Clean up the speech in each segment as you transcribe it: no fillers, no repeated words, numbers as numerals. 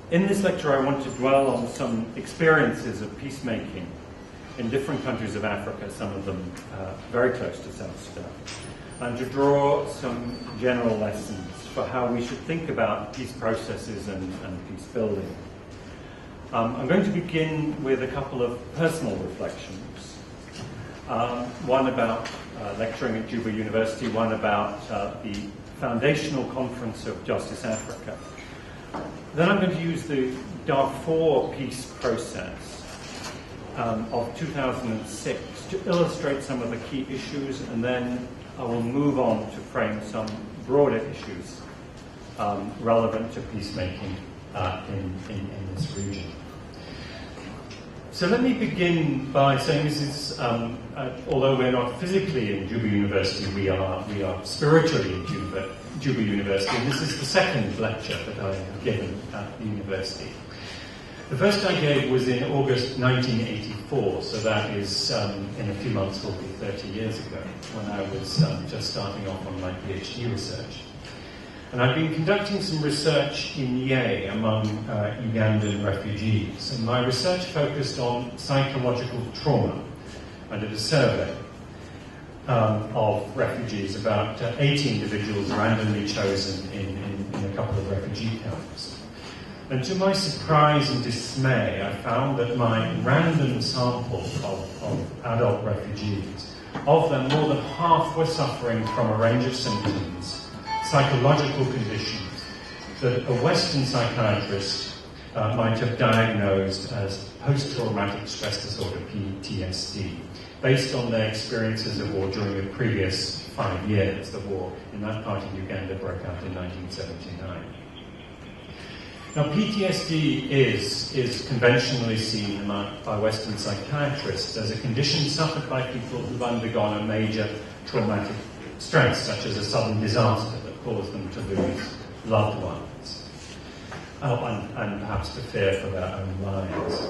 In this lecture, I want to dwell on some experiences of peacemaking in different countries of Africa, some of them very close to South Sudan, and to draw some general lessons for how we should think about peace processes and peace building. I'm going to begin with a couple of personal reflections. One about lecturing at Juba University, one about the foundational conference of Justice Africa. Then I'm going to use the Darfur peace process of 2006 to illustrate some of the key issues, and then I will move on to frame some broader issues relevant to peacemaking in this region. So let me begin by saying this is, although we're not physically in Juba University, we are spiritually in Juba University, and this is the second lecture that I have given at the university. The first I gave was in August 1984, so that is, in a few months, will be 30 years ago, when I was just starting off on my PhD research. And I've been conducting some research in Ye among Ugandan refugees, and my research focused on psychological trauma. I did a survey of refugees, about 80 individuals randomly chosen in a couple of refugee camps. And to my surprise and dismay, I found that my random sample of adult refugees, of them more than half were suffering from a range of symptoms, psychological conditions that a Western psychiatrist might have diagnosed as post-traumatic stress disorder, PTSD, based on their experiences of war during the previous 5 years. The war in that part of Uganda broke out in 1979. Now, PTSD is conventionally seen by Western psychiatrists as a condition suffered by people who've undergone a major traumatic stress, such as a sudden disaster that caused them to lose loved ones, and perhaps to fear for their own lives.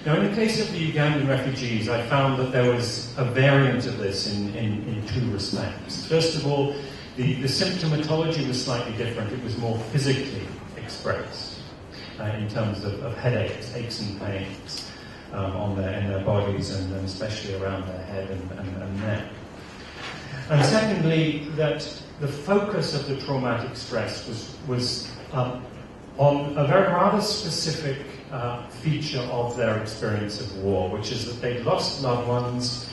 Now, in the case of the Ugandan refugees, I found that there was a variant of this in two respects. First of all, the symptomatology was slightly different. It was more physically expressed in terms of headaches, aches and pains in their bodies, and especially around their head and neck. And secondly, that the focus of the traumatic stress was on a very rather specific feature of their experience of war, which is that they'd lost loved ones,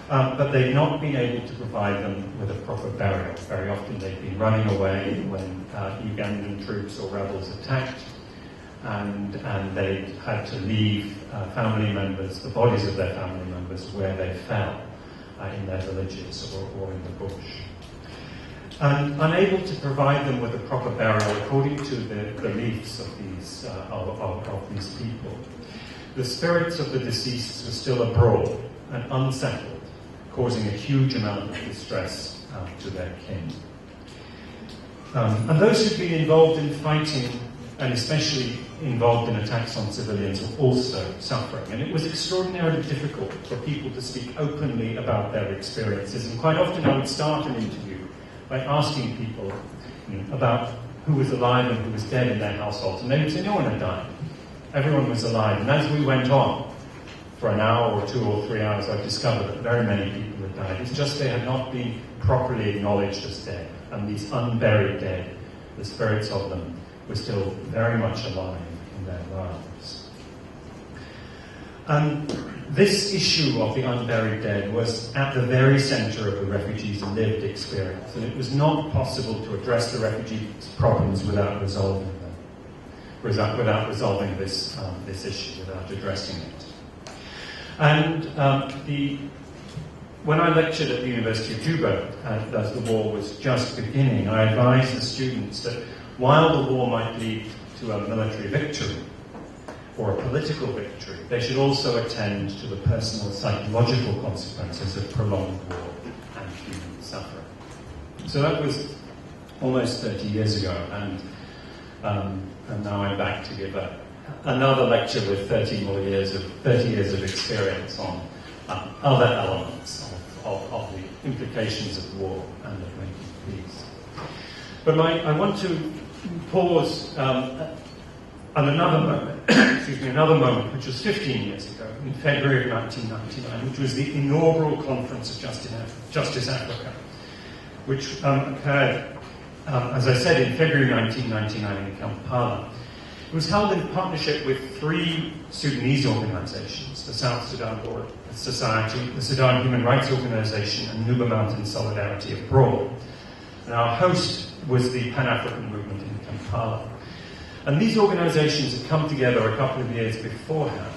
but they'd not been able to provide them with a proper burial. Very often they'd been running away when Ugandan troops or rebels attacked, and they had to leave family members, the bodies of their family members, where they fell in their villages or in the bush. And unable to provide them with a proper burial according to the beliefs of these people, the spirits of the deceased were still abroad and unsettled, causing a huge amount of distress to their kin. And those who've been involved in fighting, and especially involved in attacks on civilians, were also suffering. And it was extraordinarily difficult for people to speak openly about their experiences. And quite often I would start an interview by asking people about who was alive and who was dead in their households. And they would say, no one had died. Everyone was alive. And as we went on, for an hour or 2 or 3 hours, I discovered that very many people had died. It's just they had not been properly acknowledged as dead. And these unburied dead, the spirits of them, were still very much alive in their lives. And this issue of the unburied dead was at the very centre of the refugees' lived experience, and it was not possible to address the refugees' problems without resolving them, without resolving this issue, without addressing it. And when I lectured at the University of Juba, as the war was just beginning, I advised the students that while the war might lead to a military victory or a political victory, they should also attend to the personal psychological consequences of prolonged war and human suffering. So that was almost 30 years ago, and now I'm back to give another lecture with 30 years of experience on other elements of the implications of war and of making peace. But I want to pause And another moment, another moment, which was 15 years ago, in February of 1999, which was the inaugural Conference of Justice Africa, which occurred, as I said, in February 1999 in Kampala. It was held in partnership with 3 Sudanese organizations, the South Sudan Board Society, the Sudan Human Rights Organization, and Juba Mountain Solidarity Abroad. And our host was the Pan-African movement in Kampala. And these organizations had come together a couple of years beforehand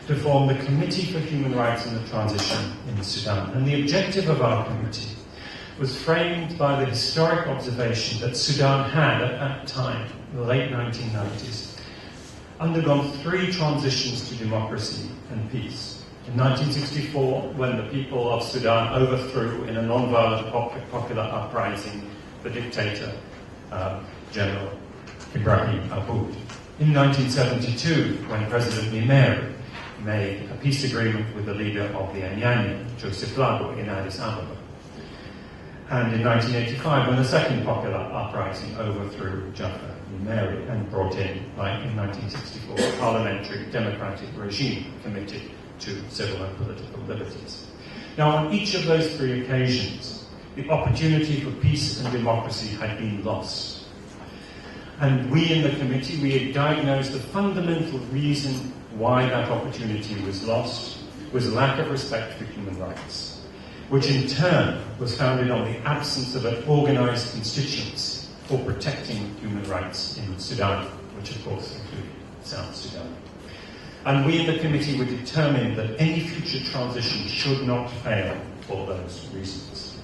to form the Committee for Human Rights and the Transition in Sudan. And the objective of our committee was framed by the historic observation that Sudan had, at that time, in the late 1990s, undergone 3 transitions to democracy and peace. In 1964, when the people of Sudan overthrew, in a non-violent popular uprising, the dictator, General Ibrahim Aboud. In 1972, when President Nimeri made a peace agreement with the leader of the Anyanya, Joseph Lago, in Addis Ababa. And in 1985, when the second popular uprising overthrew Jaffa Nimeri and brought in, like in 1964, a parliamentary democratic regime committed to civil and political liberties. Now, on each of those 3 occasions, the opportunity for peace and democracy had been lost. And we in the committee, we had diagnosed the fundamental reason why that opportunity was lost was a lack of respect for human rights, which in turn was founded on the absence of an organised constituency for protecting human rights in Sudan, which of course included South Sudan. And we in the committee were determined that any future transition should not fail for those reasons.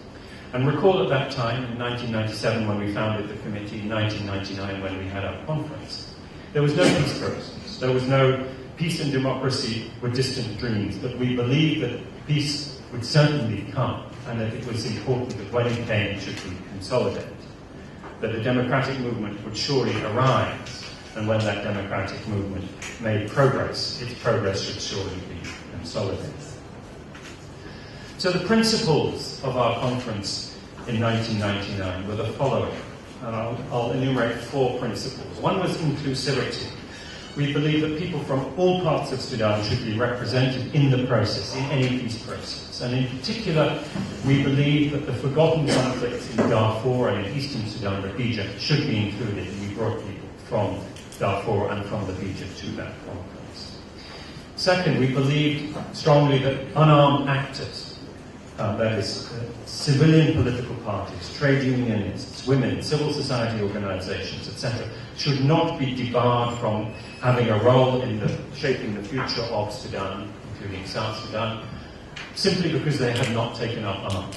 And recall at that time, in 1997 when we founded the committee, in 1999 when we had our conference, there was no peace process. There was no peace and democracy were distant dreams, but we believed that peace would certainly come, and that it was important that when it came it should be consolidated. That a democratic movement would surely arise, and when that democratic movement made progress, its progress should surely be consolidated. So the principles of our conference in 1999 were the following. I'll enumerate 4 principles. One was inclusivity. We believe that people from all parts of Sudan should be represented in the process, in any peace process. And in particular, we believe that the forgotten conflicts in Darfur and in eastern Sudan, the Bija, should be included. And we brought people from Darfur and from the Bija to that conference. Second, we believed strongly that unarmed actors, that is, civilian political parties, trade unionists, women, civil society organizations, etc., should not be debarred from having a role in shaping the future of Sudan, including South Sudan, simply because they had not taken up arms.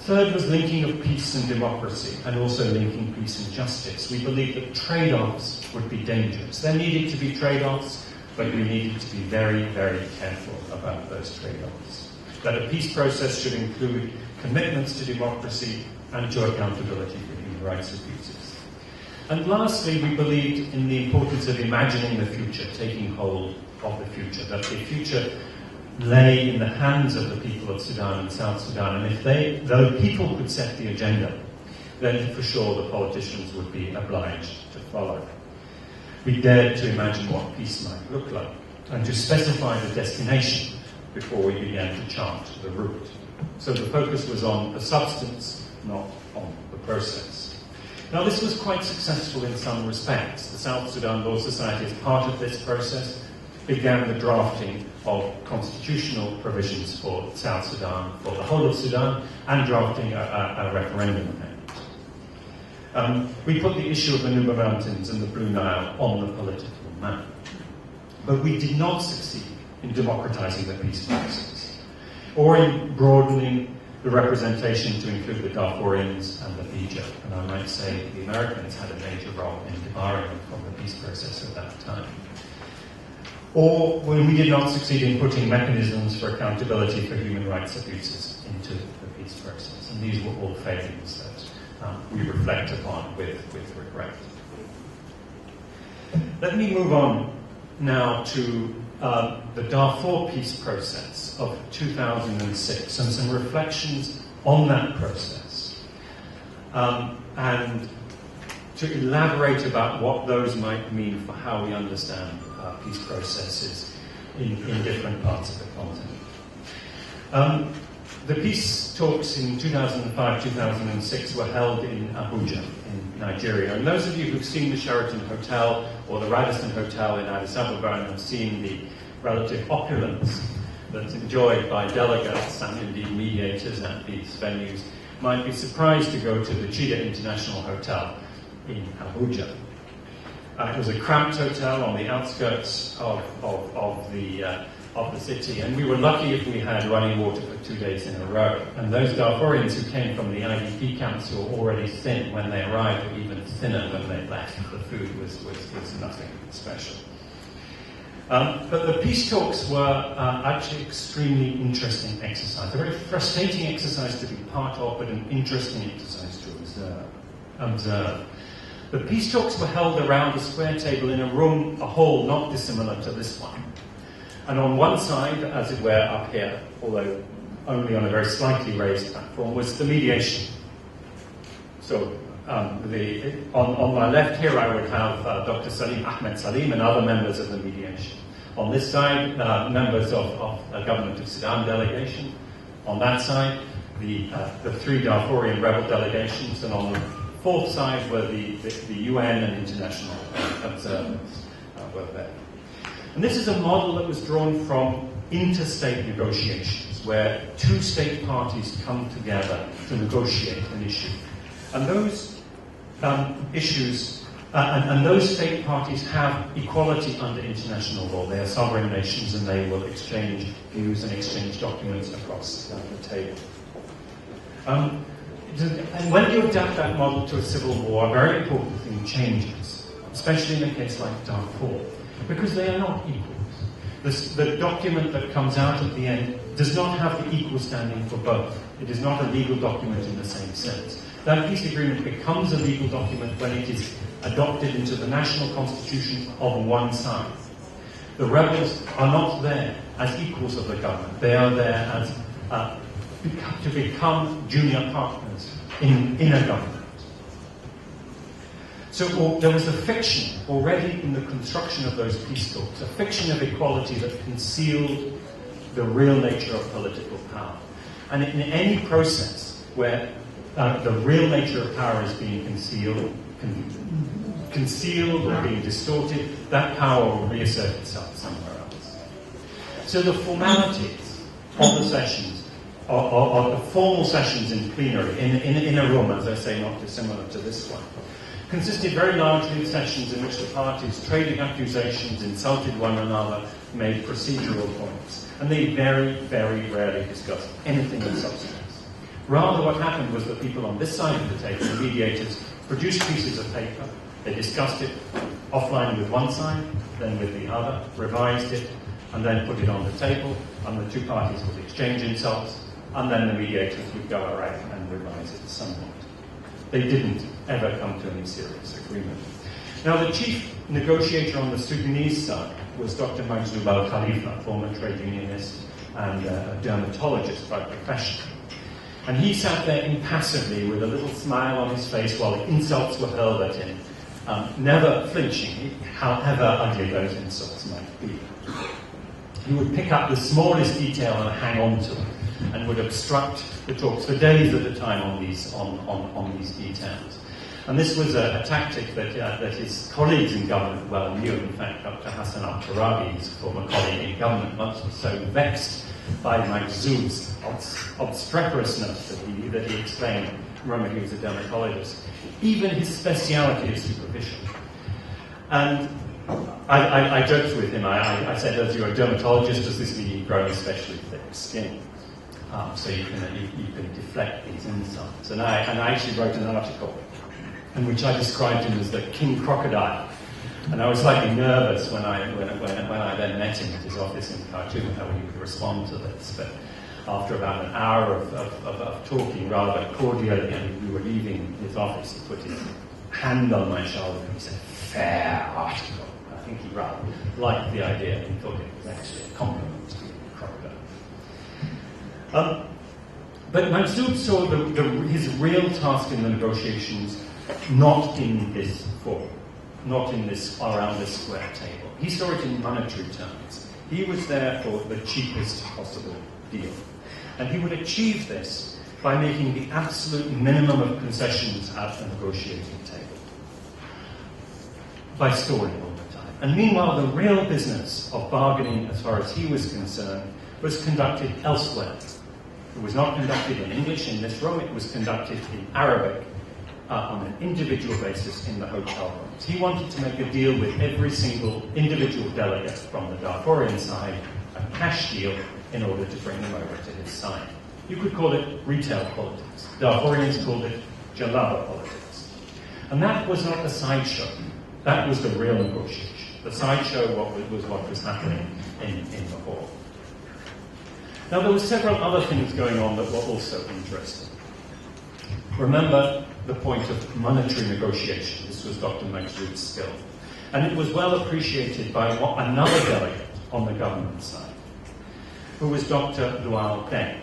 Third was linking of peace and democracy, and also linking peace and justice. We believed that trade-offs would be dangerous. There needed to be trade-offs, but we needed to be very, very careful about those trade-offs. That a peace process should include commitments to democracy and to accountability for human rights abuses. And lastly, we believed in the importance of imagining the future, taking hold of the future, that the future lay in the hands of the people of Sudan and South Sudan, and if though people could set the agenda, then for sure the politicians would be obliged to follow. We dared to imagine what peace might look like, and to specify the destination before we began to chart the route. So the focus was on the substance, not on the process. Now this was quite successful in some respects. The South Sudan Law Society, as part of this process, began the drafting of constitutional provisions for South Sudan, for the whole of Sudan, and drafting a referendum amendment. We put the issue of the Juba Mountains and the Blue Nile on the political map. But we did not succeed in democratizing the peace process, or in broadening the representation to include the Darfurians and the Bija. And I might say the Americans had a major role in debarring them from the peace process at that time. Or when we did not succeed in putting mechanisms for accountability for human rights abuses into the peace process. And these were all failures that we reflect upon with regret. Let me move on now to the Darfur peace process of 2006 and some reflections on that process. And to elaborate about what those might mean for how we understand peace processes in different parts of the continent. The peace talks in 2005-2006 were held in Abuja, in Nigeria. And those of you who've seen the Sheraton Hotel or the Radisson Hotel in Addis Ababa and have seen the relative opulence that's enjoyed by delegates and indeed mediators at these venues might be surprised to go to the Chida International Hotel in Abuja. It was a cramped hotel on the outskirts of the city, and we were lucky if we had running water for 2 days in a row. And those Darfurians who came from the IDP camps were already thin when they arrived, were even thinner when they left. The food was nothing special. But the peace talks were actually extremely interesting exercise. A very frustrating exercise to be part of, but an interesting exercise to observe. The peace talks were held around a square table in a room, a hall not dissimilar to this one. And on one side, as it were up here, although only on a very slightly raised platform, was the mediation. So on my left here I would have Dr. Ahmed Salim and other members of the mediation. On this side, members of a Government of Sudan delegation. On that side, the three Darfurian rebel delegations, and on the fourth side were the UN and international observers were there. And this is a model that was drawn from interstate negotiations, where two state parties come together to negotiate an issue. And those issues, and those state parties have equality under international law. They are sovereign nations, and they will exchange views and exchange documents across the table. And when you adapt that model to a civil war, a very important thing changes, especially in a case like Darfur, because they are not equals. The document that comes out at the end does not have the equal standing for both. It is not a legal document in the same sense. That peace agreement becomes a legal document when it is adopted into the national constitution of one side. The rebels are not there as equals of the government. They are there as to become junior partners in a government. So there was a fiction already in the construction of those peace talks, a fiction of equality that concealed the real nature of political power. And in any process where the real nature of power is being concealed or being distorted, that power will reassert itself somewhere else. So the formalities of the sessions, or the formal sessions in plenary, in a room, as I say, not dissimilar to this one, consisted very largely of sessions in which the parties traded accusations, insulted one another, made procedural points, and they very, very rarely discussed anything of substance. Rather, what happened was that people on this side of the table, the mediators, produced pieces of paper, they discussed it offline with one side, then with the other, revised it, and then put it on the table, and the two parties would exchange insults, and then the mediators would go around and revise it somewhat. They didn't ever come to any serious agreement. Now, the chief negotiator on the Sudanese side was Dr. Majzoub al-Khalifa, former trade unionist and a dermatologist by profession. And he sat there impassively with a little smile on his face while insults were hurled at him, never flinching, however ugly those insults might be. He would pick up the smallest detail and hang on to it, and would obstruct the talks for days at a time on these details. And this was a tactic that his colleagues in government well knew. In fact, Dr. Hassan al-Turabi, his former colleague in government, once was so vexed by Majzoub's obstreperousness that he explained, remember he was a dermatologist, even his speciality is superficial. And I joked with him, I said, as you're a dermatologist, does this mean you've grown especially thick skin? So you can deflect these insults. And I actually wrote an article in which I described him as the king crocodile. And I was slightly nervous when I then met him at his office in Khartoum, how he would respond to this. But after about an hour of talking rather cordially, and we were leaving his office, he put his hand on my shoulder and he said, "Fair article." I think he rather liked the idea. He thought it was actually a compliment to the crocodile. But Majzoub saw his real task in the negotiations not in this form, not in this, around this square table. He saw it in monetary terms. He was there for the cheapest possible deal. And he would achieve this by making the absolute minimum of concessions at the negotiating table, by stalling all the time. And meanwhile, the real business of bargaining, as far as he was concerned, was conducted elsewhere. It was not conducted in English in this room, it was conducted in Arabic on an individual basis in the hotel rooms. He wanted to make a deal with every single individual delegate from the Darfurian side, a cash deal, in order to bring them over to his side. You could call it retail politics. Darfurians called it jalaba politics. And that was not a sideshow. That was the real negotiation. The sideshow was what was happening in the hall. Now, there were several other things going on that were also interesting. Remember the point of monetary negotiation. This was Dr. Maxud's skill. And it was well appreciated by another delegate on the government side, who was Dr. Lual Deng.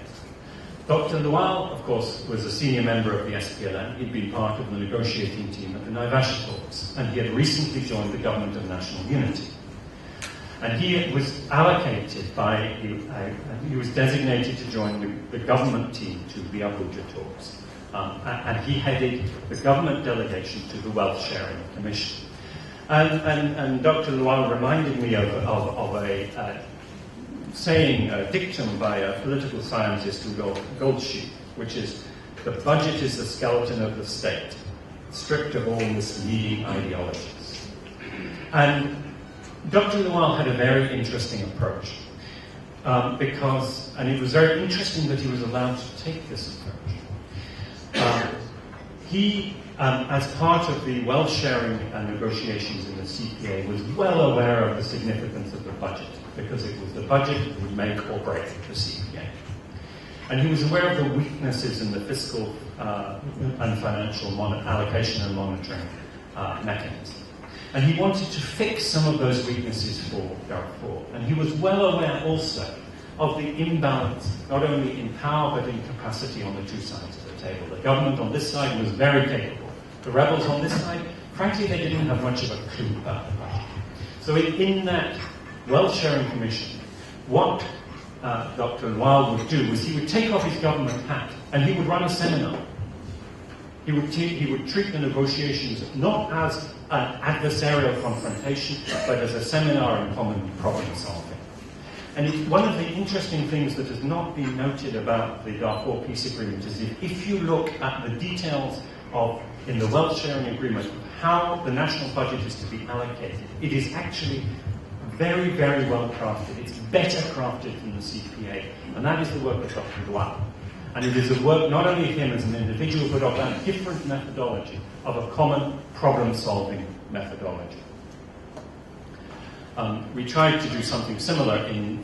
Dr. Lual, of course, was a senior member of the SPLM. He'd been part of the negotiating team at the Naivasha talks, and he had recently joined the Government of National Unity. And he was allocated he was designated to join the government team to the Abuja talks. And he headed the government delegation to the Wealth Sharing Commission. And Dr. Lual reminded me of a saying, a dictum by a political scientist, Rudolf Goldschied, which is, the budget is the skeleton of the state, stripped of all misleading ideologies. And Dr. Lual had a very interesting approach, and it was very interesting that he was allowed to take this approach. He, as part of the wealth sharing and negotiations in the CPA, was well aware of the significance of the budget, because it was the budget that would make or break the CPA. And he was aware of the weaknesses in the fiscal and financial allocation and monitoring mechanism. And he wanted to fix some of those weaknesses for Darfur. And he was well aware also of the imbalance, not only in power, but in capacity on the two sides of the table. The government on this side was very capable. The rebels on this side, frankly, they didn't have much of a clue about the budget. So in that wealth-sharing commission, what Dr. Lual would do was he would take off his government hat and he would run a seminar. He would treat the negotiations not as an adversarial confrontation, but as a seminar in common problem solving. And one of the interesting things that has not been noted about the Darfur Peace Agreement is if you look at the details in the wealth sharing agreement, how the national budget is to be allocated, it is actually very, very well crafted. It's better crafted than the CPA, and that is the work of Dr. Lual. And it is the work not only of him as an individual, but of that different methodology, of a common problem-solving methodology. We tried to do something similar in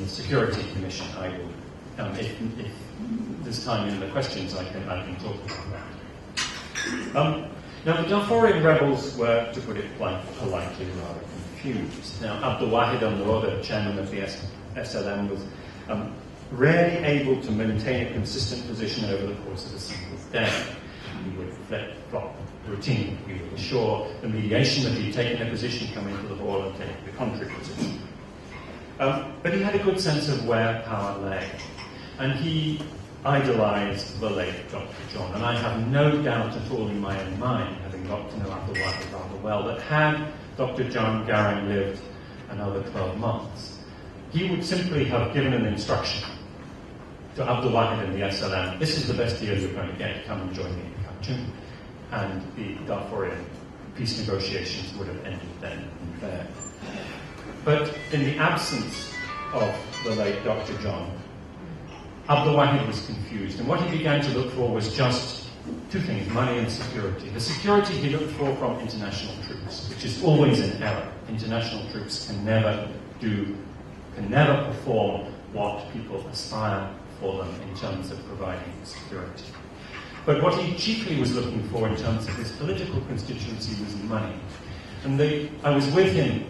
the Security Commission. I will, if this time in the questions, I can talk about that. Now, the Darfurian rebels were, to put it politely, rather confused. Now, Abdul Wahid al-Nur, the chairman of the SLM, was rarely able to maintain a consistent position over the course of a single day. He would flip-flop routinely. He would assure the mediation that he'd taken a position, come into the hall and take the contrary position. But he had a good sense of where power lay. And he idolized the late Dr. John. And I have no doubt at all in my own mind, having got to know Abdul Wahid rather well, that had Dr. John Garang lived another 12 months, he would simply have given an instruction to Abdul Wahid and the SLM, this is the best deal you're going to get, come and join me in Khartoum. And the Darfurian peace negotiations would have ended then and there. But in the absence of the late Dr. John, Abdul Wahid was confused, and what he began to look for was just two things, money and security. The security he looked for from international troops, which is always an error. International troops can never perform what people aspire for them in terms of providing security. But what he chiefly was looking for in terms of his political constituency was money. And I was with him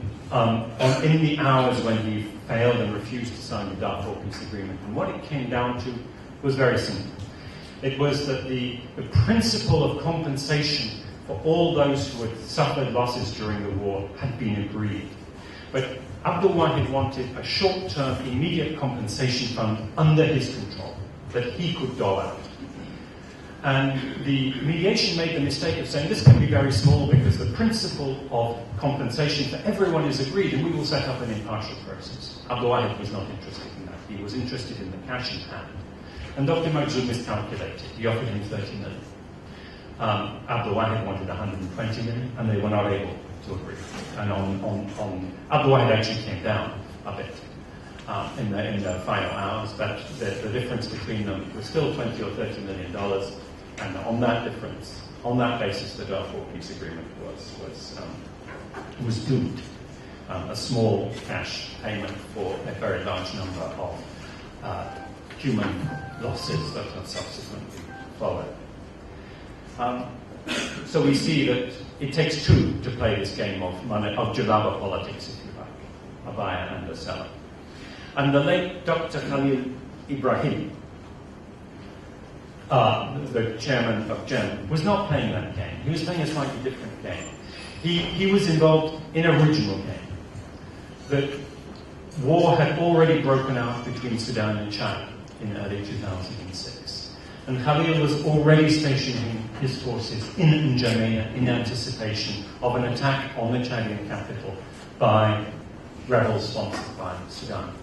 in the hours when he failed and refused to sign the Darfur Peace Agreement. And what it came down to was very simple. It was that the principle of compensation for all those who had suffered losses during the war had been agreed. But Abdul Wahid wanted a short-term, immediate compensation fund under his control that he could dole out. And the mediation made the mistake of saying this can be very small because the principle of compensation for everyone is agreed and we will set up an impartial process. Abdul Wahid was not interested in that. He was interested in the cash in hand. And Dr. Majdou miscalculated. He offered him 30 million. Abdul Wahid wanted 120 million, and they were not able to agree. And Abdul Wahid actually came down a bit in the final hours, but the difference between them was still $20 or $30 million. And on that difference, on that basis, the Darfur peace agreement was doomed. A small cash payment for a very large number of human losses that have subsequently followed. So we see that it takes two to play this game of jalaba politics, if you like, a buyer and a seller. And the late Dr. Khalil Ibrahim, the chairman of GEM, was not playing that game. He was playing a slightly different game. He was involved in a regional game. The war had already broken out between Sudan and Chad in early 2006. And Khalil was already stationing his forces in N'Djamena in anticipation of an attack on the Chadian capital by rebels sponsored by Sudan.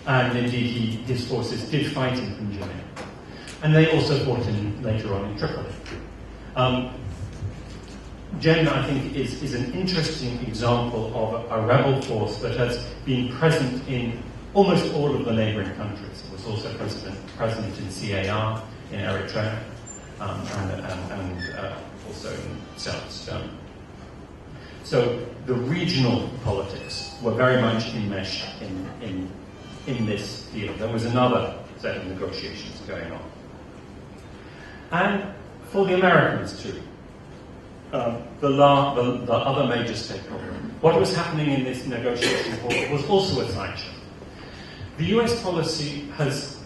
And indeed, his forces did fight in N'Djamena. And they also fought later on in Tripoli. GEM, I think, is an interesting example of a rebel force that has been present in almost all of the neighboring countries. It was also present in CAR, in Eritrea, and also in South Sudan. So the regional politics were very much enmeshed in this deal. There was another set of negotiations going on. And for the Americans too, the other major stakeholder, what was happening in this negotiation was also a sideshow. The US policy has,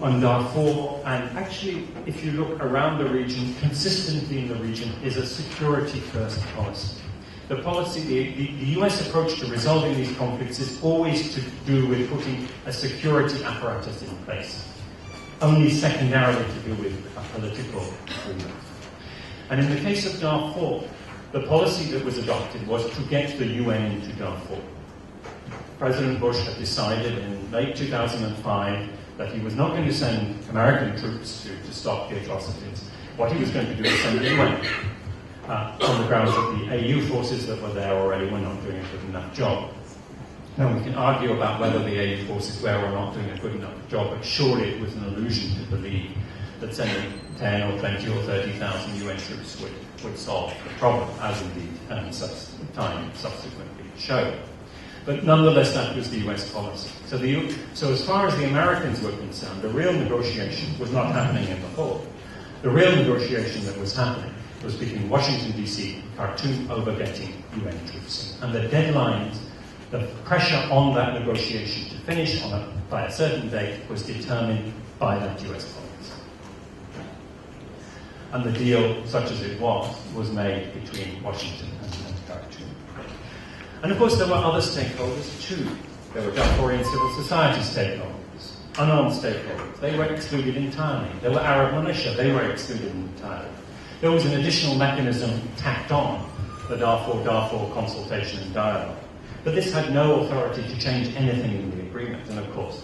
on Darfur, and actually, if you look around the region, consistently in the region, is a security-first policy. The policy, the US approach to resolving these conflicts is always to do with putting a security apparatus in place, only secondarily to do with a political agreement. And in the case of Darfur, the policy that was adopted was to get the UN into Darfur. President Bush had decided in late 2005 that he was not going to send American troops to stop the atrocities. What he was going to do was send the UN on the grounds that the AU forces that were there already were not doing a good enough job. Now, we can argue about whether the AU forces were or not doing a good enough job, but surely it was an illusion to believe that sending 10 or 20 or 30,000 UN troops would solve the problem, as indeed time subsequently showed. But nonetheless, that was the US policy. So as far as the Americans were concerned, the real negotiation was not happening in the hall. The real negotiation that was happening was between Washington, D.C., Khartoum over getting UN troops in. And the deadlines, the pressure on that negotiation to finish by a certain date was determined by that US policy. And the deal, such as it was made between Washington and Khartoum. And of course, there were other stakeholders too. There were Darfurian civil society stakeholders, unarmed stakeholders. They were excluded entirely. There were Arab militia. They were excluded entirely. There was an additional mechanism tacked on, the Darfur consultation and dialogue. But this had no authority to change anything in the agreement. And of course,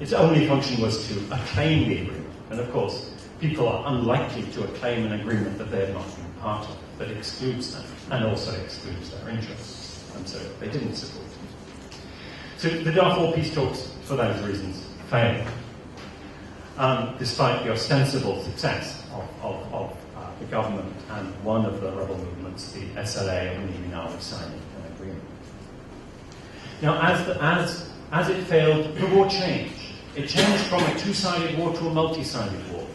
its only function was to acclaim the agreement. And of course, people are unlikely to acclaim an agreement that they have not been part of, that excludes them and also excludes their interests. And so they didn't support it. So the Darfur peace talks, for those reasons, failed, despite the ostensible success of the government and one of the rebel movements, the SLA and the Minawi, signing an agreement. Now, as it failed, the war changed. It changed from a two-sided war to a multi-sided war,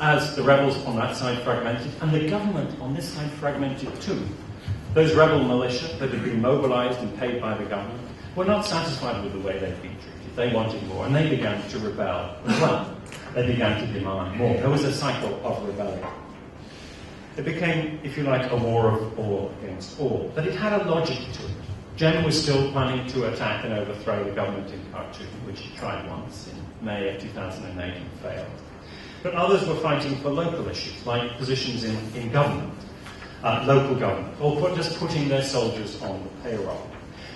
as the rebels on that side fragmented, and the government on this side fragmented too. Those rebel militia that had been mobilized and paid by the government were not satisfied with the way they'd been treated. They wanted more, and they began to rebel as well. they began to demand more. There was a cycle of rebellion. It became, if you like, a war of all against all. But it had a logic to it. Jem was still planning to attack and overthrow the government in Khartoum, which he tried once in May of 2008 and failed. But others were fighting for local issues, like positions in government, local government, or just putting their soldiers on the payroll.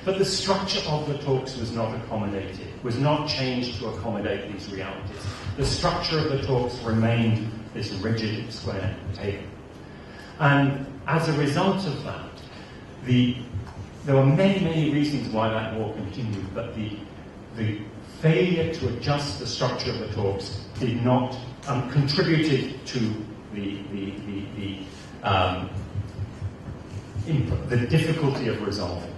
But the structure of the talks was not accommodated, was not changed to accommodate these realities. The structure of the talks remained this rigid square table. And as a result of that, there were many, many reasons why that war continued, but the failure to adjust the structure of the talks did not contributed to the difficulty of resolving it.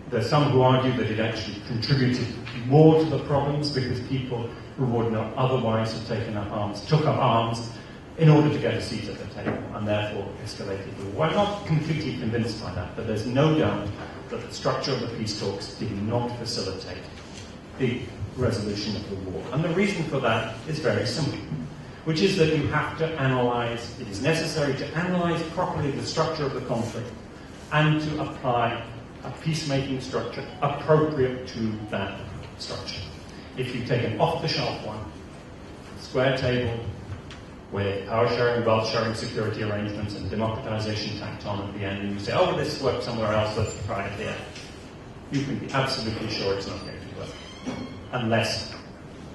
There are some who argue that it actually contributed more to the problems because people who would not otherwise have took up arms in order to get a seat at the table, and therefore escalated the war. I'm not completely convinced by that, but there's no doubt that the structure of the peace talks did not facilitate the resolution of the war. And the reason for that is very simple, which is that you have to analyze, it is necessary to analyze properly the structure of the conflict and to apply a peacemaking structure appropriate to that structure. If you take an off-the-shelf one, square table, with power sharing, wealth sharing, security arrangements, and democratization tacked on at the end, and you say, oh, this worked somewhere else, let's try it here. You can be absolutely sure it's not going to work. Unless,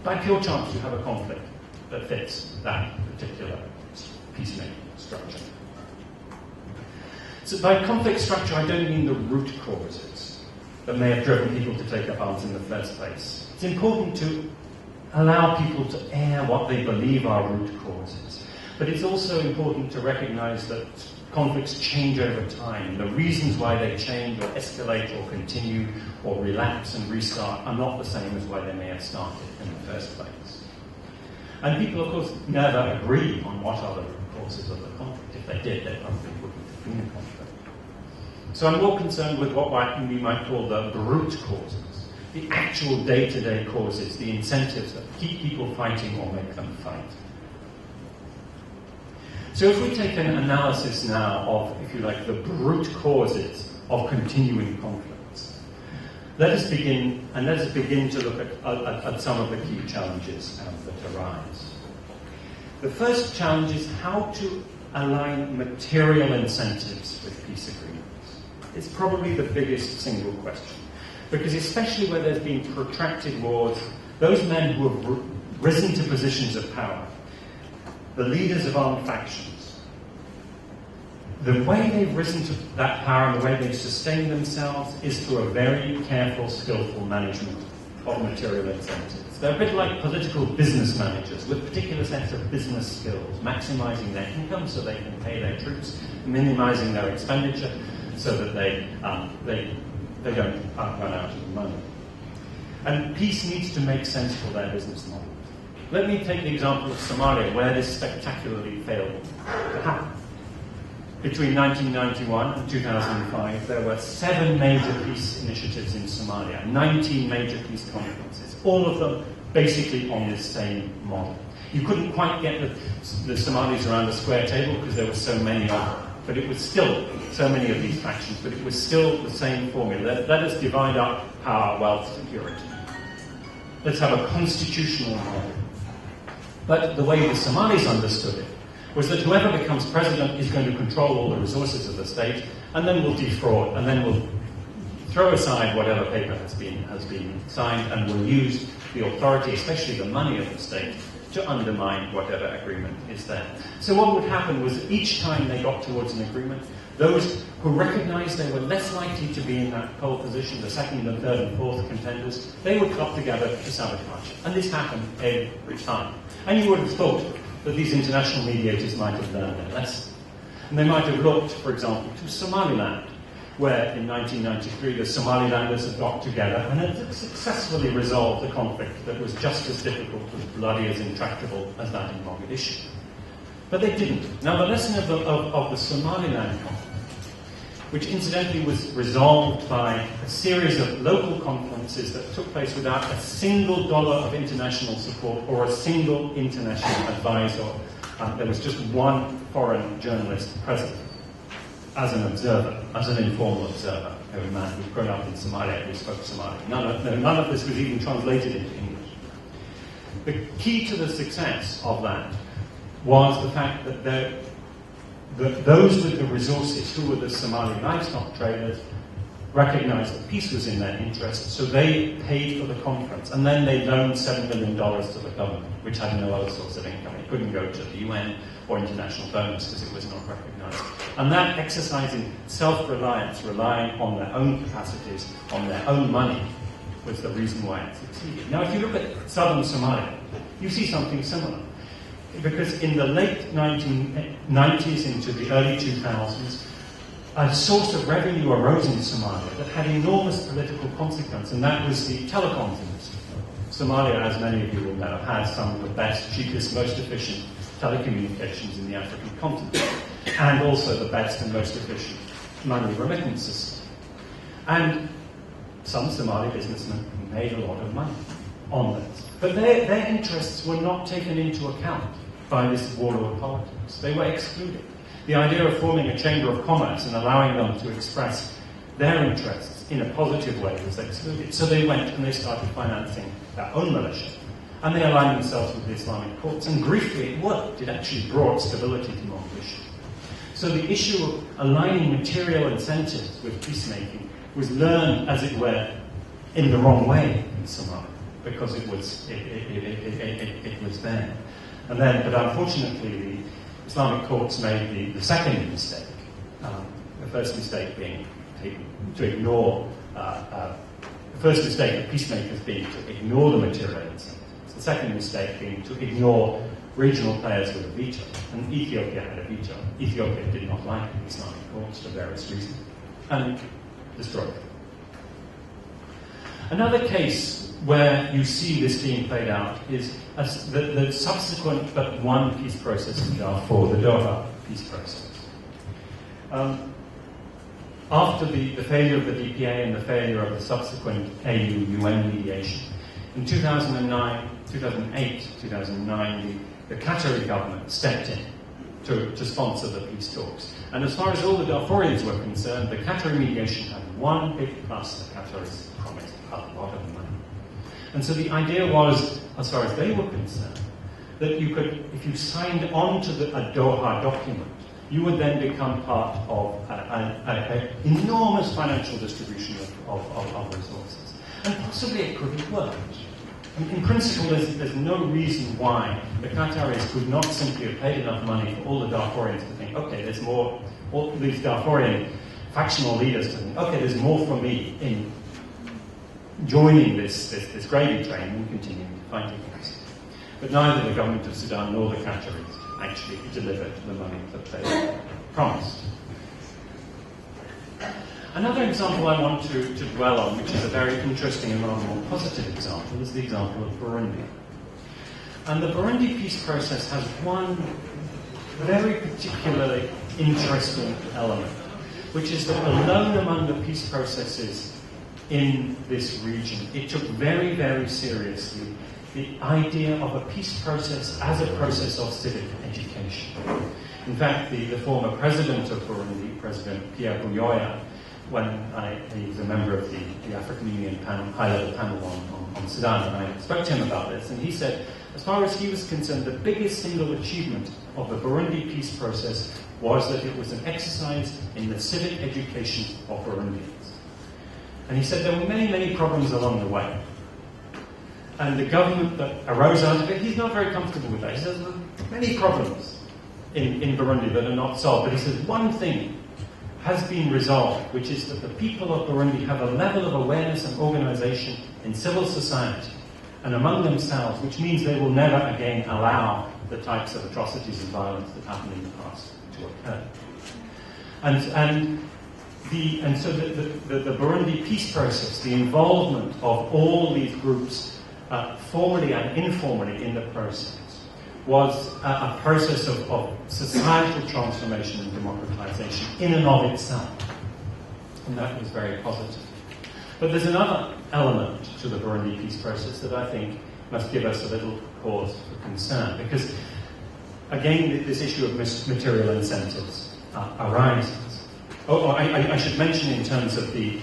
by pure chance, you have a conflict that fits that particular peacemaking structure. So by conflict structure, I don't mean the root causes that may have driven people to take up arms in the first place. It's important to allow people to air what they believe are root causes. But it's also important to recognize that conflicts change over time. The reasons why they change or escalate or continue or relapse and restart are not the same as why they may have started in the first place. And people, of course, never agree on what are the root causes of the conflict. If they did, they probably wouldn't have been a conflict. So I'm more concerned with what we might call the root causes. The actual day-to-day causes, the incentives that keep people fighting or make them fight. So if we take an analysis now of, if you like, the root causes of continuing conflicts, let us begin to look at some of the key challenges that arise. The first challenge is how to align material incentives with peace agreements. It's probably the biggest single question. Because especially where there's been protracted wars, those men who have risen to positions of power, the leaders of armed factions, the way they've risen to that power and the way they've sustained themselves is through a very careful, skillful management of material incentives. They're a bit like political business managers with particular sets of business skills, maximizing their income so they can pay their troops, minimizing their expenditure so that they don't run out of money. And peace needs to make sense for their business model. Let me take the example of Somalia, where this spectacularly failed to happen. Between 1991 and 2005, there were 7 major peace initiatives in Somalia, 19 major peace conferences, all of them basically on this same model. You couldn't quite get the Somalis around a square table because there were so many of them. But it was still so many of these factions, but it was still the same formula. Let us divide up power, wealth, security. Let's have a constitutional model. But the way the Somalis understood it was that whoever becomes president is going to control all the resources of the state, and then will defraud, and then will throw aside whatever paper has been signed, and will use the authority, especially the money of the state, to undermine whatever agreement is there. So what would happen was each time they got towards an agreement, those who recognized they were less likely to be in that pole position, the second and third and fourth contenders, they would club together to sabotage it. And this happened every time. And you would have thought that these international mediators might have learned their lesson. And they might have looked, for example, to Somaliland, where in 1993 the Somalilanders had got together and had successfully resolved a conflict that was just as difficult, as bloody, as intractable as that in Mogadishu. But they didn't. Now the lesson of the Somaliland conflict which incidentally was resolved by a series of local conferences that took place without a single dollar of international support or a single international advisor. There was just one foreign journalist present as an observer, as an informal observer, a man who'd grown up in Somalia, who spoke Somali. None of this was even translated into English. The key to the success of that was the fact that those with the resources, who were the Somali livestock traders, recognized that peace was in their interest, so they paid for the conference, and then they loaned $7 million to the government, which had no other source of income. It couldn't go to the UN or international donors because it was not recognized. And that exercising self-reliance, relying on their own capacities, on their own money, was the reason why it succeeded. Now, if you look at southern Somalia, you see something similar. Because in the late 1990s into the early 2000s, a source of revenue arose in Somalia that had enormous political consequence, and that was the telecoms industry. Somalia, as many of you will know, has some of the best, cheapest, most efficient telecommunications in the African continent, and also the best and most efficient money remittance system. And some Somali businessmen made a lot of money on this. But their interests were not taken into account by this warlord politics. They were excluded. The idea of forming a chamber of commerce and allowing them to express their interests in a positive way was excluded. So they went and they started financing their own militia. And they aligned themselves with the Islamic courts. And briefly, it worked. It actually brought stability to Mogadishu. So the issue of aligning material incentives with peacemaking was learned, as it were, in the wrong way in Somalia, because it was there. And then, but unfortunately, the Islamic courts made the second mistake. The first mistake being to ignore, the first mistake of peacemakers being to ignore the material incentives. The second mistake being to ignore regional players with a veto. And Ethiopia had a veto. Ethiopia did not like the Islamic courts for various reasons, and destroyed it. Another case where you see this being played out is the subsequent but one peace process in Darfur, the Doha peace process. After the failure of the DPA and the failure of the subsequent AU-UN mediation, in 2009, 2008, 2009, the Qatari government stepped in to sponsor the peace talks. And as far as all the Darfurians were concerned, the Qatari mediation had one big plus: the Qataris promised a lot of money. And so the idea was, as far as they were concerned, that you could, if you signed on to a Doha document, you would then become part of an enormous financial distribution of resources. And possibly it could have worked. In principle, there's no reason why the Qataris could not simply have paid enough money for all the Darfurians to think, okay, there's more, all these Darfurian factional leaders to think, okay, there's more for me in joining this gravy train and continuing fighting this. But neither the government of Sudan nor the Qataris actually delivered the money that they promised. Another example I want to dwell on, which is a very interesting and rather more positive example, is the example of Burundi. And the Burundi peace process has one very particularly interesting element, which is that alone among the peace processes in this region, it took very, very seriously the idea of a peace process as a process of civic education. In fact, the former president of Burundi, President Pierre Buyoya, when he was a member of the African Union high-level panel on Sudan, and I spoke to him about this, and he said, as far as he was concerned, the biggest single achievement of the Burundi peace process was that it was an exercise in the civic education of Burundians. And he said there were many, many problems along the way. And the government that arose out of it, he's not very comfortable with that. He says there are many problems in Burundi that are not solved. But he says one thing has been resolved, which is that the people of Burundi have a level of awareness and organization in civil society and among themselves, which means they will never again allow the types of atrocities and violence that happened in the past to occur. And so the Burundi peace process, the involvement of all these groups, formally and informally in the process, was a process of societal transformation and democratization in and of itself. and that was very positive. But there's another element to the Burundi peace process that I think must give us a little cause for concern, because again, this issue of material incentives arises. I should mention in terms of the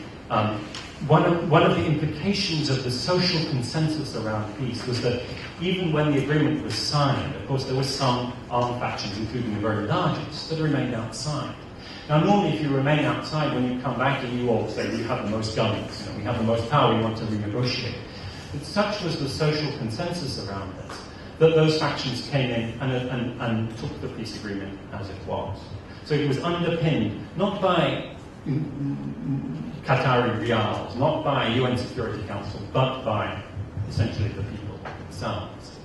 one of the implications of the social consensus around peace was that even when the agreement was signed, of course, there were some armed factions, including the very largest, that remained outside. Now, normally, if you remain outside, when you come back and you all say, we have the most guns, we have the most power, we want to renegotiate. But such was the social consensus around this, that those factions came in and took the peace agreement as it was. So it was underpinned not by Qatari riyals, not by UN Security Council, but by essentially the people themselves.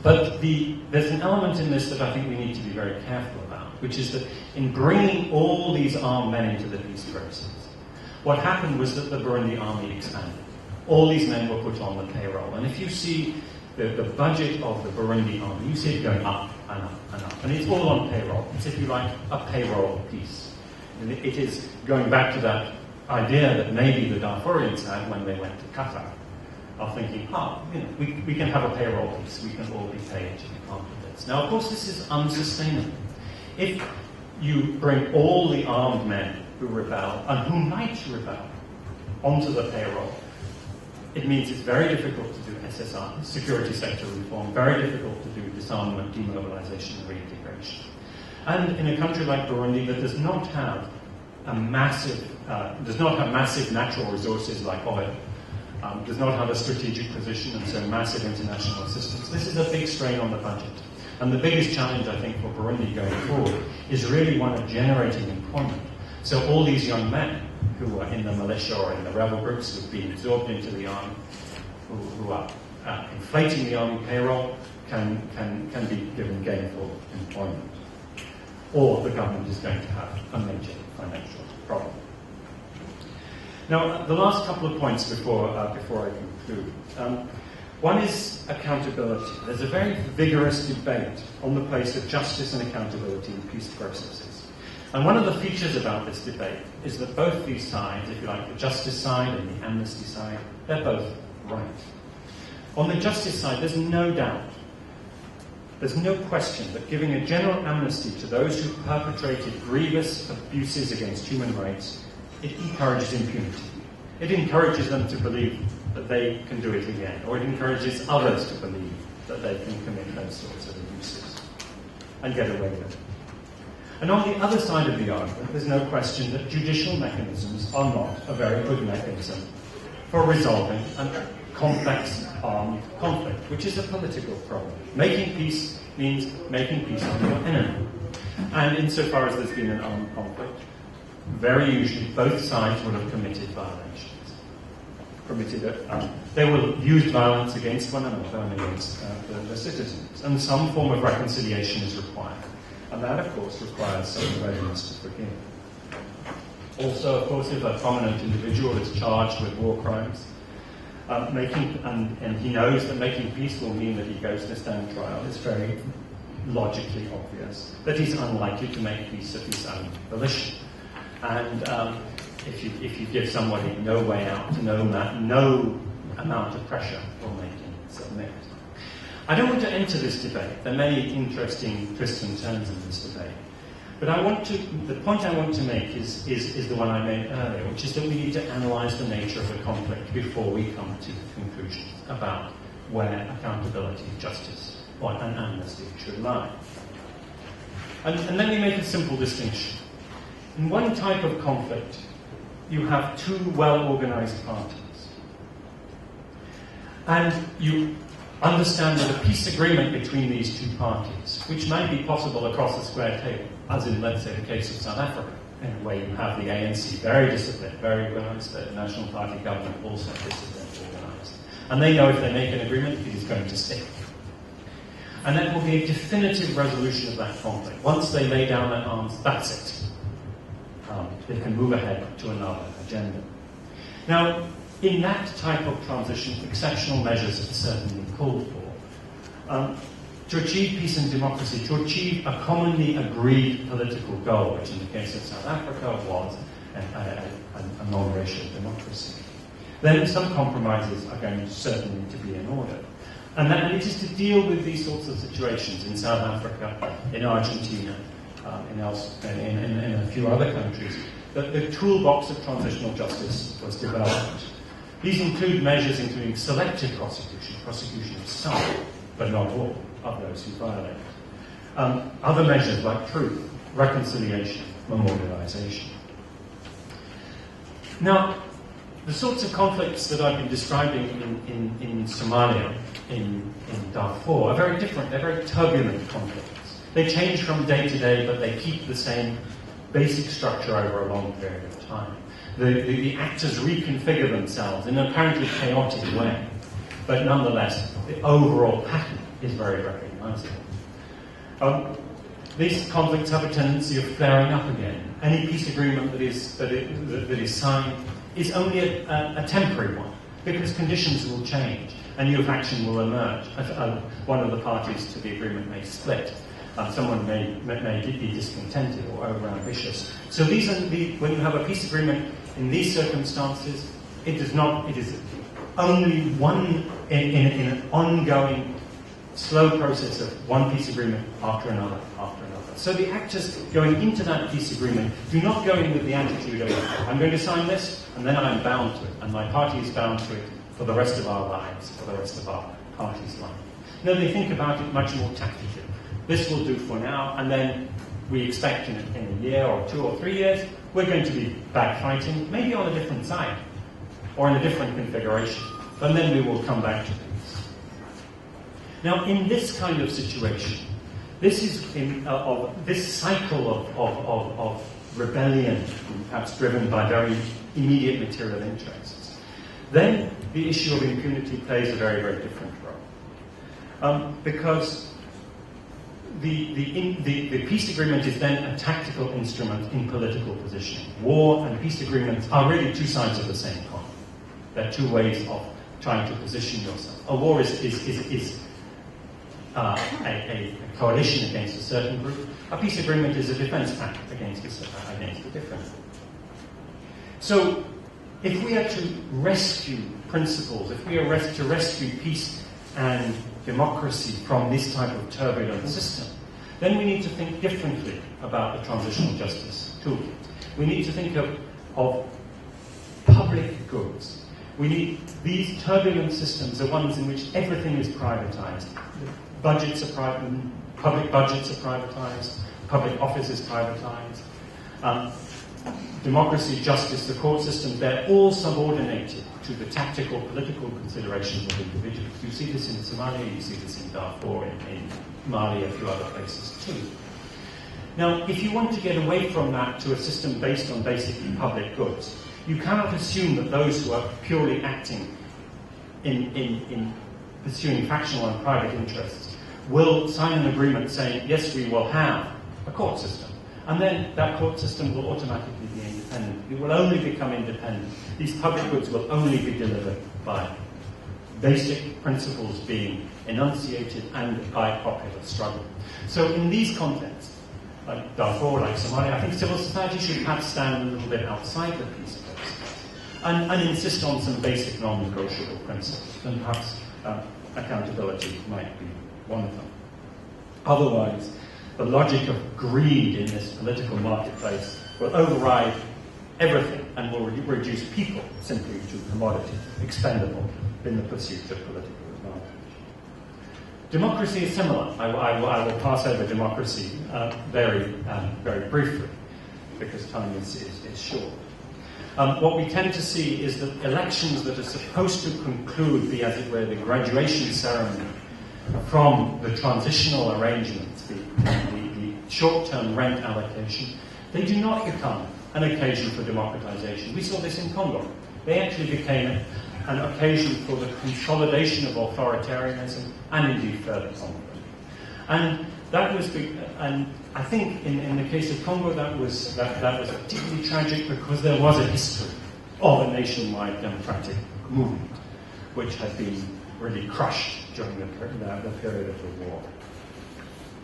But there's an element in this that I think we need to be very careful about, which is that in bringing all these armed men into the peace process, what happened was that the Burundi army expanded. All these men were put on the payroll. And if you see the budget of the Burundi army, you see it going up and up and up. And it's all on payroll. It's, if you like, a payroll piece. And it is going back to that idea that maybe the Darfurians had when they went to Qatar, of thinking, we can have a payroll piece, we can all be paid to be part of this. Now, of course, this is unsustainable. If you bring all the armed men who rebel, and who might rebel, onto the payroll, it means it's very difficult to do SSR, security sector reform, very difficult to do disarmament, demobilization, and reintegration. And in a country like Burundi that does not have massive natural resources like oil, does not have a strategic position, and so massive international assistance, this is a big strain on the budget. And the biggest challenge, I think, for Burundi going forward is really one of generating employment. So all these young men who are in the militia or in the rebel groups who've been absorbed into the army, who are inflating the army payroll, can be given gainful employment. Or the government is going to have a major financial problem. Now, the last couple of points before I conclude. One is accountability. There's a very vigorous debate on the place of justice and accountability in peace processes. And one of the features about this debate is that both these sides, if you like, the justice side and the amnesty side, they're both right. On the justice side, there's no doubt, there's no question that giving a general amnesty to those who perpetrated grievous abuses against human rights, it encourages impunity. It encourages them to believe that they can do it again, or it encourages others to believe that they can commit those sorts of abuses and get away with it. And on the other side of the argument, there's no question that judicial mechanisms are not a very good mechanism for resolving a complex armed conflict, which is a political problem. Making peace means making peace with your enemy. And insofar as there's been an armed conflict, very usually both sides would have committed violations. They will have used violence against one another and against the citizens. And some form of reconciliation is required. And that, of course, requires some readiness to forgive. Also, of course, if a prominent individual is charged with war crimes, and he knows that making peace will mean that he goes to stand trial, it's very logically obvious that he's unlikely to make peace of his own volition. And if you give somebody no way out, no amount of pressure will make him submit. I don't want to enter this debate. There are many interesting twists and turns in this debate. But the point I want to make is the one I made earlier, which is that we need to analyse the nature of the conflict before we come to conclusions about where accountability, justice, or an amnesty should lie. And then we make a simple distinction. In one type of conflict, you have two well-organised parties. And you understand that a peace agreement between these two parties, which might be possible across a square table, as in, let's say, the case of South Africa, where you have the ANC very disciplined, very organised, the National Party government also disciplined, organised. And they know if they make an agreement, it is going to stick. And that will be a definitive resolution of that conflict. Once they lay down their arms, that's it. They can move ahead to another agenda. Now, in that type of transition, exceptional measures are certainly called for. to achieve peace and democracy, to achieve a commonly agreed political goal, which in the case of South Africa was a non-racial democracy, then some compromises are going to certainly to be in order. And it is to deal with these sorts of situations in South Africa, in Argentina, in a few other countries, that the toolbox of transitional justice was developed. These include measures including selective prosecution of some, but not all, of those who violate. Other measures like truth, reconciliation, memorialization. Now, the sorts of conflicts that I've been describing in Somalia, in Darfur, are very different. They're very turbulent conflicts. They change from day to day, but they keep the same basic structure over a long period of time. The actors reconfigure themselves in an apparently chaotic way, but nonetheless, the overall pattern is very recognizable. These conflicts have a tendency of flaring up again. Any peace agreement that is signed is only a temporary one, because conditions will change, and new faction will emerge. One of the parties to the agreement may split. Someone may be discontented or overambitious. So when you have a peace agreement in these circumstances, it is only one in an ongoing, slow process of one peace agreement after another, after another. So the actors going into that peace agreement do not go in with the attitude of, I'm going to sign this, and then I'm bound to it, and my party is bound to it for the rest of our lives, for the rest of our party's life. No, they think about it much more tactically. This will do for now, and then we expect in a year or 2 or 3 years, we're going to be back fighting, maybe on a different side, or in a different configuration, and then we will come back to peace. Now, in this kind of situation, this cycle of rebellion, perhaps driven by very immediate material interests, then the issue of impunity plays a very, very different role. Because the peace agreement is then a tactical instrument in political positioning. War and peace agreements are really two sides of the same coin. They're two ways of trying to position yourself. A war is a coalition against a certain group. A peace agreement is a defense pact against a different group. So, if we are to rescue principles, if we are to rescue peace and democracy from this type of turbulent system, then we need to think differently about the transitional justice toolkit. We need to think of public goods. We need these turbulent systems are ones in which everything is privatized. Budgets are private, public budgets are privatized, public office is privatized. Democracy, justice, the court systems, they're all subordinated to the tactical political considerations of individuals. You see this in Somalia, you see this in Darfur, in Mali, a few other places too. Now, if you want to get away from that to a system based on basically public goods, you cannot assume that those who are purely acting in pursuing factional and private interests will sign an agreement saying, yes, we will have a court system. And then that court system will automatically be independent. It will only become independent. These public goods will only be delivered by basic principles being enunciated and by popular struggle. So in these contexts, like Darfur, like Somalia, I think civil society should perhaps stand a little bit outside the peace process and insist on some basic non-negotiable principles. And perhaps accountability might be one of them. Otherwise, the logic of greed in this political marketplace will override everything and will reduce people simply to commodity, expendable in the pursuit of political advantage. Democracy is similar. I will pass over democracy very briefly, because time is short. What we tend to see is that elections that are supposed to conclude the, as it were, the graduation ceremony from the transitional arrangements, the short-term rent allocation, they do not become an occasion for democratization. We saw this in Congo. They actually became an occasion for the consolidation of authoritarianism and indeed further conflict. And that was, and I think in the case of Congo that was particularly tragic because there was a history of a nationwide democratic movement which had been really crushed during the period of the war.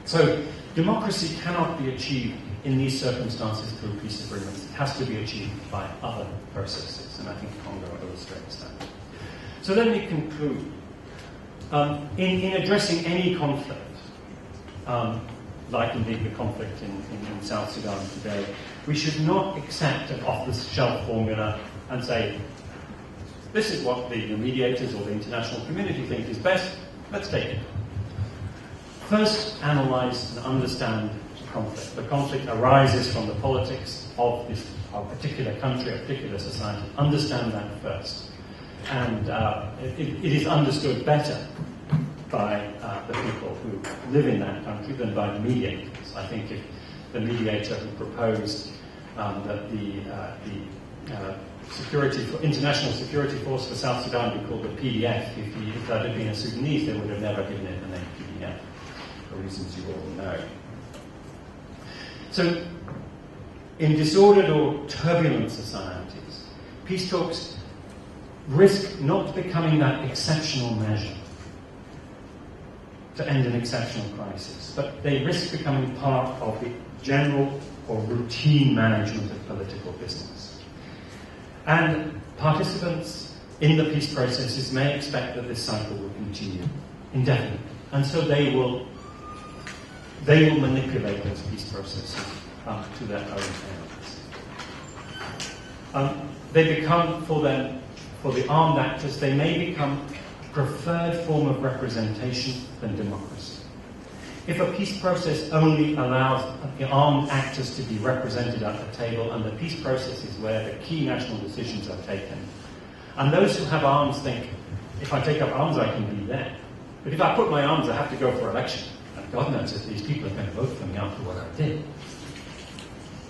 So democracy cannot be achieved in these circumstances through peace agreements. It has to be achieved by other processes, and I think Congo illustrates that. So let me conclude. In addressing any conflict, like indeed the conflict in South Sudan today, we should not accept an off-the-shelf formula and say, this is what the mediators or the international community think is best, let's take it. First, analyze and understand the conflict. The conflict arises from the politics of a particular country, a particular society. Understand that first. And it is understood better by the people who live in that country than by the mediators. I think if the mediator who proposed that the International Security Force for South Sudan be called the PDF, if that had been a Sudanese, they would have never given it the name PDF, for reasons you all know. So, in disordered or turbulent societies, peace talks risk not becoming that exceptional measure to end an exceptional crisis, but they risk becoming part of the general or routine management of political business. And participants in the peace processes may expect that this cycle will continue indefinitely, and so they will manipulate those peace processes to their own ends. They become, for the armed actors, they may become a preferred form of representation than democracy. If a peace process only allows the armed actors to be represented at the table, and the peace process is where the key national decisions are taken, and those who have arms think, if I take up arms, I can be there. But if I put my arms, I have to go for election. And God knows if these people are going to vote for me after what I did.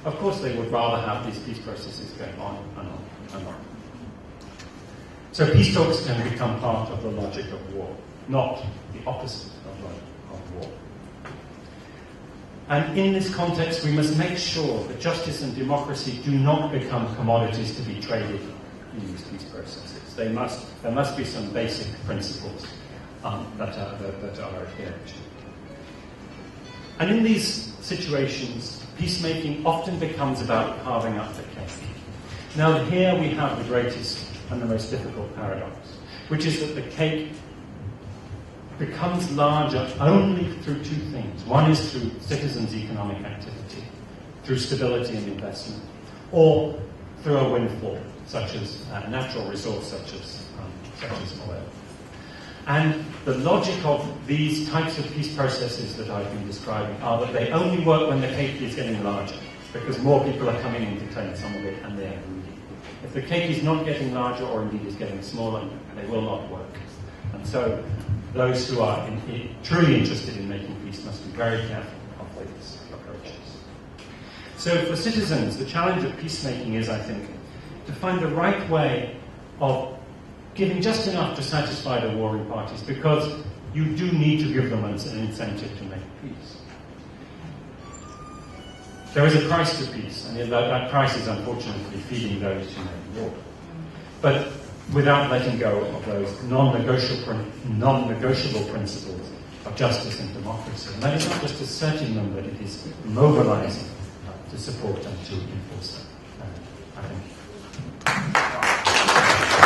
Of course, they would rather have these peace processes going on and on and on. So peace talks can become part of the logic of war, not the opposite of war. And in this context, we must make sure that justice and democracy do not become commodities to be traded in these peace processes. There must be some basic principles that are adhered to. And in these situations, peacemaking often becomes about carving up the cake. Now here we have the greatest and the most difficult paradox, which is that the cake becomes larger only through two things. One is through citizens' economic activity, through stability and investment, or through a windfall, such as a natural resource such as oil. And the logic of these types of peace processes that I've been describing are that they only work when the cake is getting larger, because more people are coming in to claim some of it and they are greedy. If the cake is not getting larger, or indeed is getting smaller, they will not work. And so those who are truly interested in making peace must be very careful of these approaches. So for citizens, the challenge of peacemaking is, I think, to find the right way of giving just enough to satisfy the warring parties, because you do need to give them an incentive to make peace. There is a price to peace, and that price is unfortunately feeding those who make war. But without letting go of those non-negotiable principles of justice and democracy. And that is not just asserting them, but it is mobilizing to support and to enforce them. I think